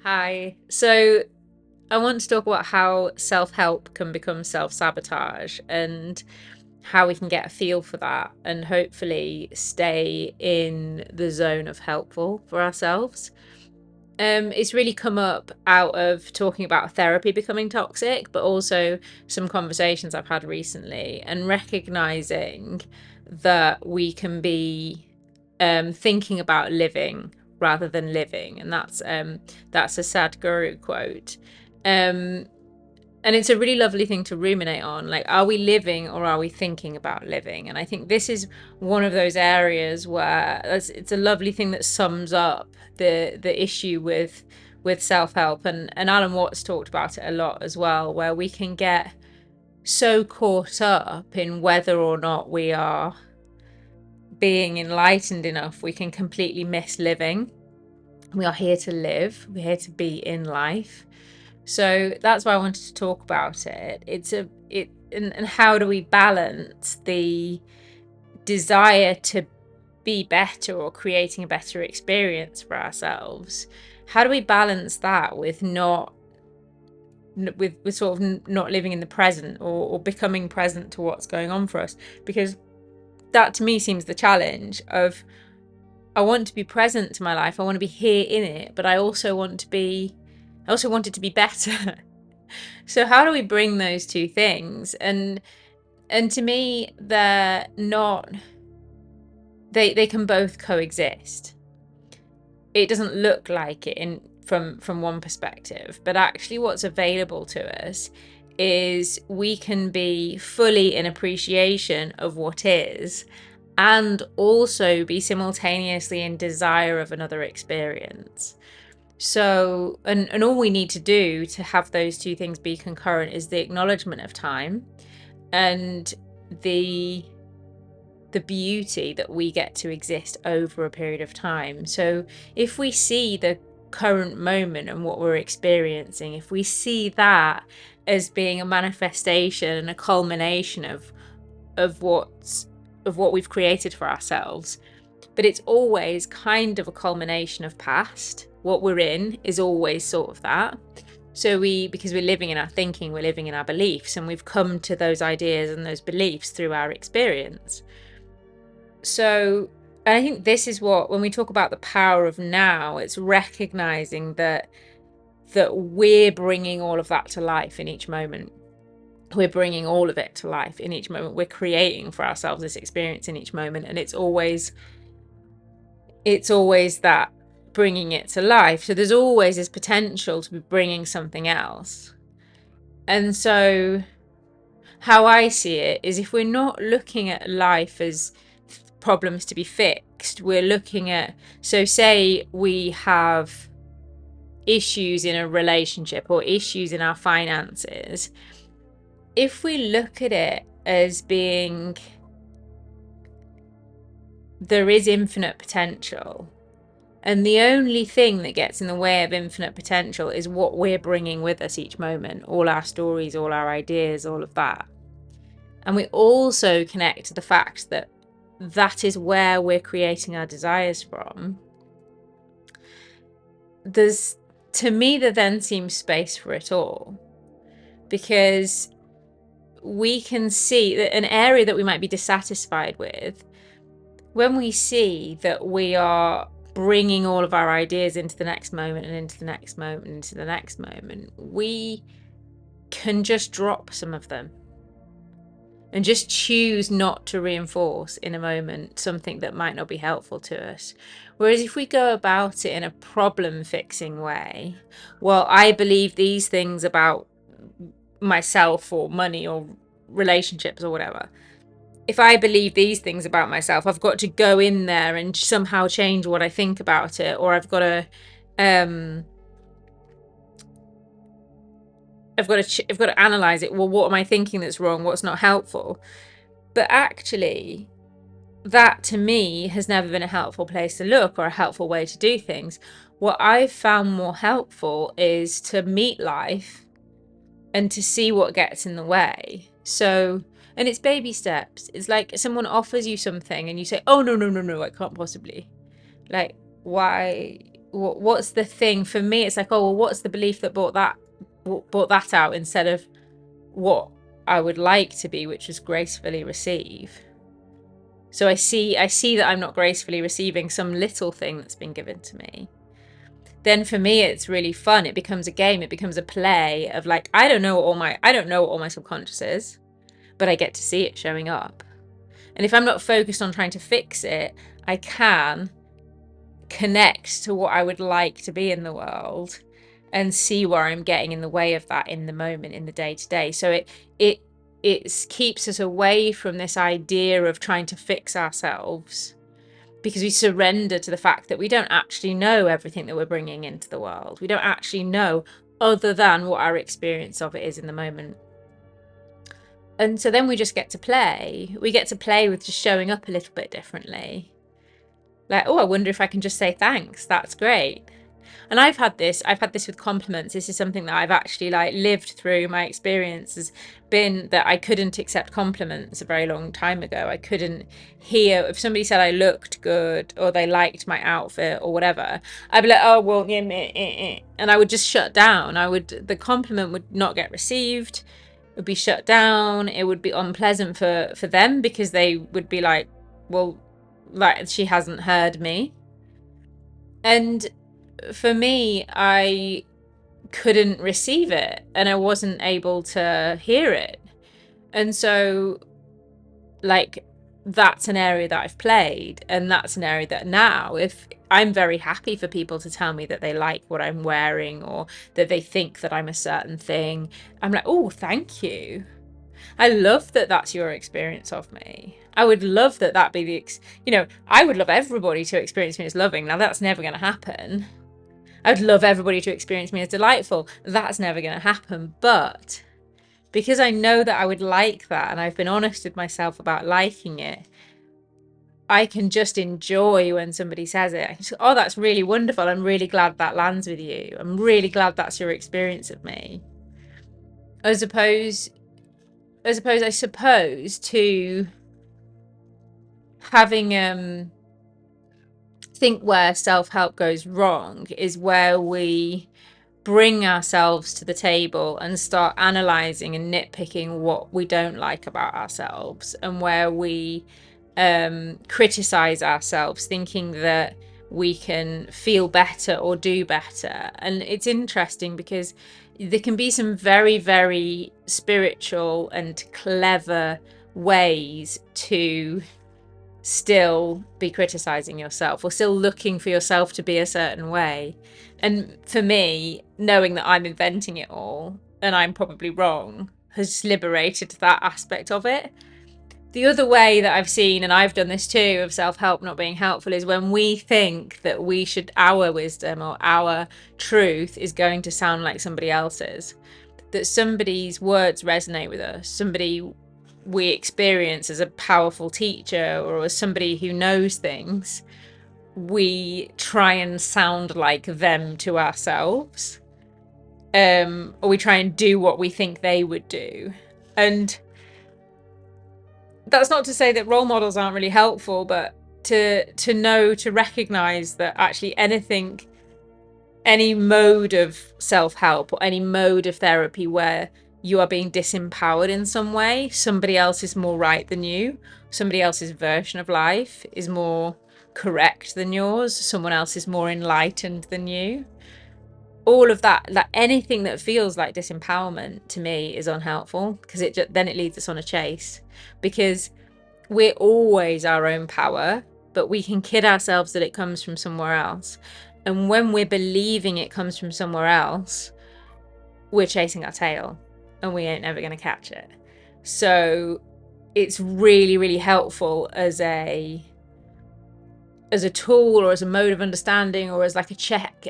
Hi. So I want to talk about how self-help can become self-sabotage and how we can get a feel for that and hopefully stay in the zone of helpful for ourselves. It's really come up out of talking about therapy becoming toxic, but also some conversations I've had recently and recognizing that we can be thinking about living rather than living, and that's a Sadhguru quote. Um, and it's a really lovely thing to ruminate on. Like, are we living or are we thinking about living? And I think this is one of those areas where it's a lovely thing that sums up the issue with self-help. And Alan Watts talked about it a lot as well, where we can get so caught up in whether or not we are being enlightened enough, we can completely miss living. We are here to live, we're here to be in life. So that's why I wanted to talk about it. And how do we balance the desire to be better or creating a better experience for ourselves? How do we balance that with not with sort of not living in the present or becoming present to what's going on for us? Because that to me seems the challenge of, I want to be present to my life. I want to be here in it, but I also want it to be better. So how do we bring those two things? And to me, they're not, they can both coexist. It doesn't look like it from one perspective, but actually what's available to us is we can be fully in appreciation of what is, and also be simultaneously in desire of another experience. So, and all we need to do to have those two things be concurrent is the acknowledgement of time and the beauty that we get to exist over a period of time. So if we see the current moment and what we're experiencing, if we see that as being a manifestation and a culmination of what's of what we've created for ourselves, but it's always kind of a culmination of past. What we're in is always sort of that. So because we're living in our thinking, we're living in our beliefs, and we've come to those ideas and those beliefs through our experience. So, and I think this is what, when we talk about the power of now, it's recognizing that we're bringing all of that to life in each moment. We're bringing all of it to life in each moment. We're creating for ourselves this experience in each moment, and it's always that bringing it to life. So there's always this potential to be bringing something else. And so how I see it is, if we're not looking at life as problems to be fixed, we're looking at, so say we have issues in a relationship or issues in our finances, if we look at it as being, there is infinite potential, and the only thing that gets in the way of infinite potential is what we're bringing with us each moment, all our stories, all our ideas, all of that. And we also connect to the fact that that is where we're creating our desires from. To me, there then seems space for it all, because we can see that an area that we might be dissatisfied with, when we see that we are bringing all of our ideas into the next moment and into the next moment and into the next moment, we can just drop some of them and just choose not to reinforce in a moment something that might not be helpful to us. Whereas if we go about it in a problem fixing way, well, I believe these things about myself or money or relationships or whatever. If I believe these things about myself, I've got to go in there and somehow change what I think about it, or I've got to analyze it. Well, what am I thinking that's wrong? What's not helpful? But actually, that to me has never been a helpful place to look or a helpful way to do things. What I've found more helpful is to meet life and to see what gets in the way. So, and it's baby steps. It's like someone offers you something and you say, oh, no, I can't possibly. Like, why what's the thing for me? It's like, oh, well, what's the belief that brought that out, instead of what I would like to be, which is gracefully receive. So I see that I'm not gracefully receiving some little thing that's been given to me. Then for me, it's really fun. It becomes a game. It becomes a play of like, I don't know what all my subconscious is, but I get to see it showing up. And if I'm not focused on trying to fix it, I can connect to what I would like to be in the world and see where I'm getting in the way of that in the moment, in the day to day. So it keeps us away from this idea of trying to fix ourselves, because we surrender to the fact that we don't actually know everything that we're bringing into the world. We don't actually know other than what our experience of it is in the moment. And so then we just get to play. We get to play with just showing up a little bit differently. Like, oh, I wonder if I can just say thanks. That's great. And I've had this with compliments. This is something that I've actually like lived through. My experience has been that I couldn't accept compliments a very long time ago. I couldn't hear if somebody said I looked good or they liked my outfit or whatever. I'd be like, oh, well, yeah, and I would just shut down. The compliment would not get received. It would be shut down. It would be unpleasant for them, because they would be like, well, like, she hasn't heard me. And for me, I couldn't receive it and I wasn't able to hear it. And so, like, that's an area that I've played, and that's an area that now, if I'm very happy for people to tell me that they like what I'm wearing or that they think that I'm a certain thing, I'm like, oh, thank you. I love that that's your experience of me. I would love that be the, I would love everybody to experience me as loving. Now, that's never going to happen. I would love everybody to experience me as delightful. That's never going to happen. But because I know that I would like that, and I've been honest with myself about liking it, I can just enjoy when somebody says it. I can just, oh, that's really wonderful. I'm really glad that lands with you. I'm really glad that's your experience of me. As opposed, I suppose, to having think where self-help goes wrong is where we bring ourselves to the table and start analyzing and nitpicking what we don't like about ourselves, and where we criticize ourselves, thinking that we can feel better or do better. And it's interesting because there can be some very, very spiritual and clever ways to still be criticizing yourself, or still looking for yourself to be a certain way. And for me, knowing that I'm inventing it all and I'm probably wrong has liberated that aspect of it. The other way that I've seen, and I've done this too, of self-help not being helpful, is when we think that our wisdom or our truth is going to sound like somebody else's, that somebody's words resonate with us, somebody we experience as a powerful teacher or as somebody who knows things, we try and sound like them to ourselves, or we try and do what we think they would do. And that's not to say that role models aren't really helpful, but to recognize that actually any mode of self-help or any mode of therapy where you are being disempowered in some way, somebody else is more right than you, somebody else's version of life is more correct than yours, someone else is more enlightened than you. All of that, like anything that feels like disempowerment, to me is unhelpful, because then it leads us on a chase, because we're always our own power, but we can kid ourselves that it comes from somewhere else. And when we're believing it comes from somewhere else, we're chasing our tail and we ain't ever going to catch it. So it's really, really helpful as a tool, or as a mode of understanding, or as like a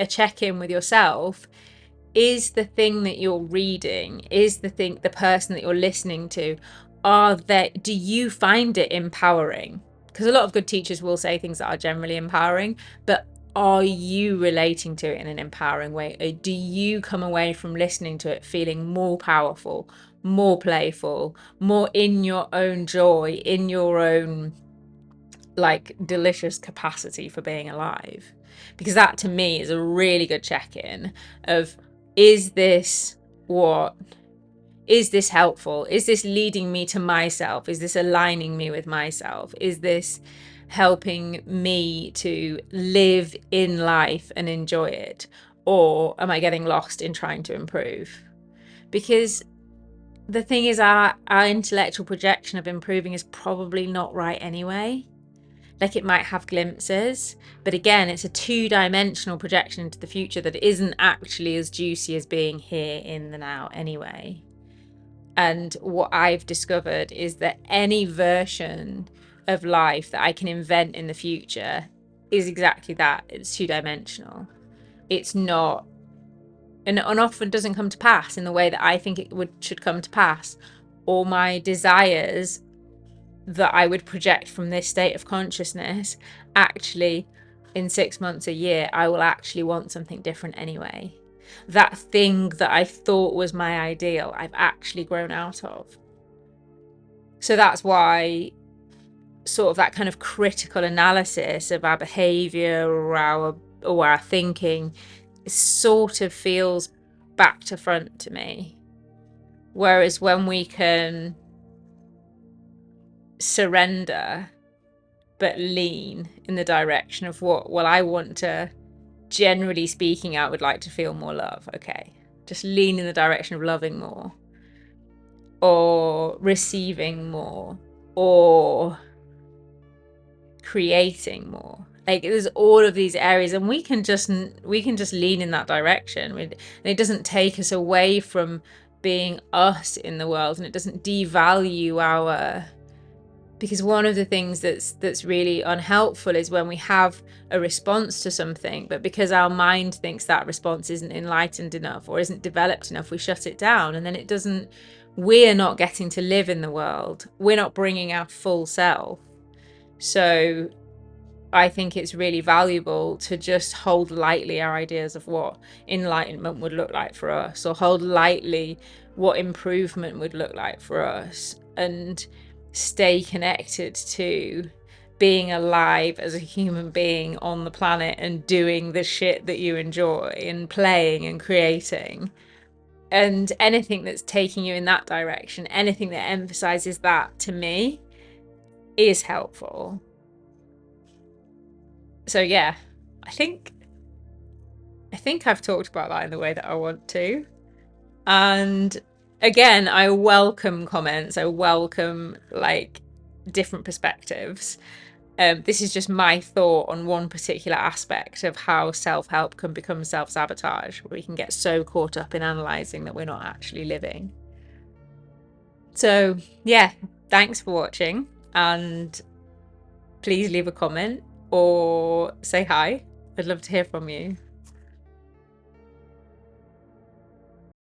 check-in with yourself. Is the thing that you're reading, is the person that you're listening to, do you find it empowering? Because a lot of good teachers will say things that are generally empowering, but are you relating to it in an empowering way? Or do you come away from listening to it feeling more powerful, more playful, more in your own joy, in your own like delicious capacity for being alive? Because that to me is a really good check-in of, is this what is this helpful? Is this leading me to myself? Is this aligning me with myself? Is this helping me to live in life and enjoy it? Or am I getting lost in trying to improve? Because the thing is, our intellectual projection of improving is probably not right anyway. Like, it might have glimpses, but again, it's a two-dimensional projection into the future that isn't actually as juicy as being here in the now anyway. And what I've discovered is that any version of life that I can invent in the future is exactly that. It's two-dimensional. It's not, and often doesn't come to pass in the way that I think it should come to pass. Or my desires that I would project from this state of consciousness, actually in 6 months, a year, I will actually want something different anyway. That thing that I thought was my ideal, I've actually grown out of. So that's why sort of that kind of critical analysis of our behavior or our thinking sort of feels back to front to me. Whereas when we can surrender but lean in the direction of what, well, I want to, generally speaking, I would like to feel more love. Okay, just lean in the direction of loving more, or receiving more, or creating more. Like, there's all of these areas, and we can just lean in that direction, and it doesn't take us away from being us in the world, and it doesn't devalue our, because one of the things that's really unhelpful is when we have a response to something, but because our mind thinks that response isn't enlightened enough or isn't developed enough, we shut it down, and then we're not getting to live in the world. We're not bringing our full self. So I think it's really valuable to just hold lightly our ideas of what enlightenment would look like for us, or hold lightly what improvement would look like for us, and stay connected to being alive as a human being on the planet and doing the shit that you enjoy and playing and creating. And anything that's taking you in that direction, anything that emphasizes that, to me, is helpful. So yeah, I think I've talked about that in the way that I want to. And again, I welcome comments. I welcome different perspectives. This is just my thought on one particular aspect of how self-help can become self-sabotage, where we can get so caught up in analysing that we're not actually living. So yeah, thanks for watching, and please leave a comment or say hi. I'd love to hear from you.